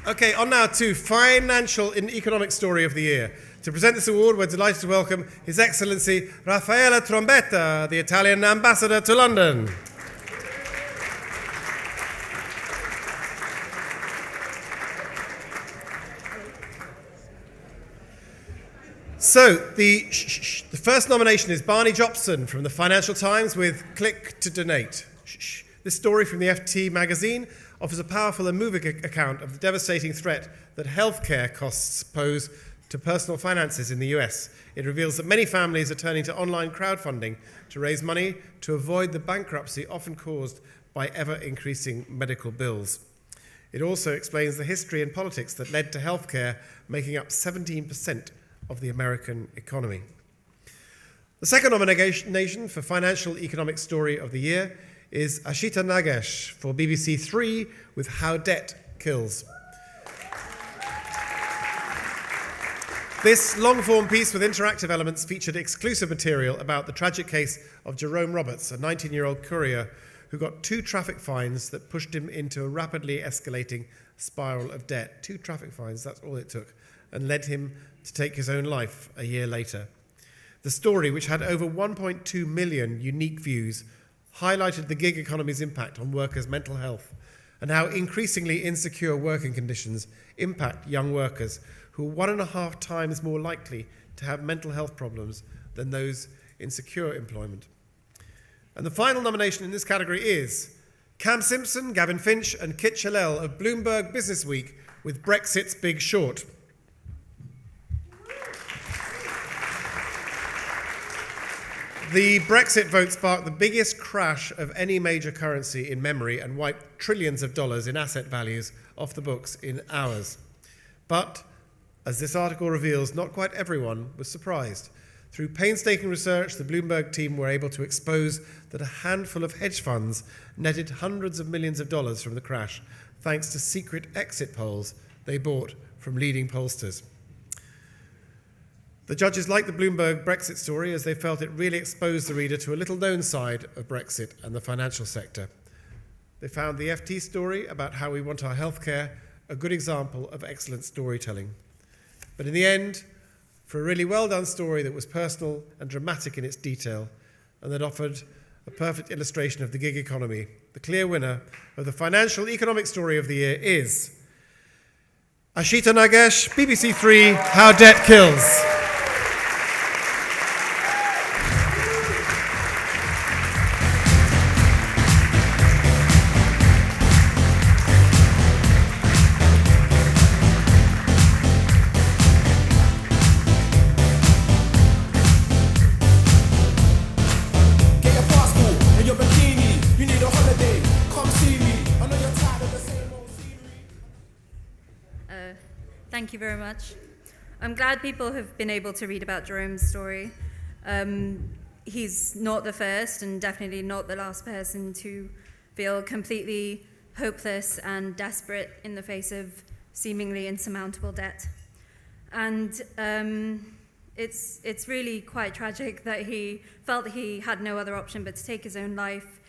Okay, on now to Financial and Economic Story of the Year. To present this award, we're delighted to welcome His Excellency Raffaele Trombetta, the Italian Ambassador to London. So, the first nomination is Barney Jobson from the Financial Times with Click to Donate. This story from the FT magazine offers a powerful and moving account of the devastating threat that healthcare costs pose to personal finances in the US. It reveals that many families are turning to online crowdfunding to raise money to avoid the bankruptcy often caused by ever-increasing medical bills. It also explains the history and politics that led to healthcare making up 17% of the American economy. The second nomination for Financial Economic Story of the Year is Ashita Nagesh for BBC Three with How Debt Kills. This long-form piece with interactive elements featured exclusive material about the tragic case of Jerome Roberts, a 19-year-old courier who got 2 traffic fines that pushed him into a rapidly escalating spiral of debt. 2 traffic fines, that's all it took, and led him to take his own life a year later. The story, which had over 1.2 million unique views, highlighted the gig economy's impact on workers' mental health and how increasingly insecure working conditions impact young workers who are 1.5 times more likely to have mental health problems than those in secure employment. And the final nomination in this category is Cam Simpson, Gavin Finch and Kit Chalel of Bloomberg Businessweek with Brexit's Big Short. The Brexit vote sparked the biggest crash of any major currency in memory and wiped trillions of dollars in asset values off the books in hours. But, as this article reveals, not quite everyone was surprised. Through painstaking research, the Bloomberg team were able to expose that a handful of hedge funds netted hundreds of millions of dollars from the crash, thanks to secret exit polls they bought from leading pollsters. The judges liked the Bloomberg Brexit story as they felt it really exposed the reader to a little-known side of Brexit and the financial sector. They found the FT story about how we want our healthcare a good example of excellent storytelling. But in the end, for a really well-done story that was personal and dramatic in its detail and that offered a perfect illustration of the gig economy, the clear winner of the Financial Economic Story of the Year is Ashita Nagesh, BBC Three, How Debt Kills. Thank you very much. I'm glad people have been able to read about Jerome's story. He's not the first and definitely not the last person to feel completely hopeless and desperate in the face of seemingly insurmountable debt. And it's really quite tragic that he felt that he had no other option but to take his own life,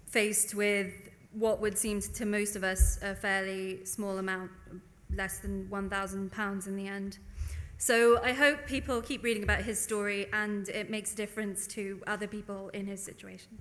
faced with what would seem to most of us a fairly small amount, less than £1,000 in the end. So I hope people keep reading about his story and it makes a difference to other people in his situation.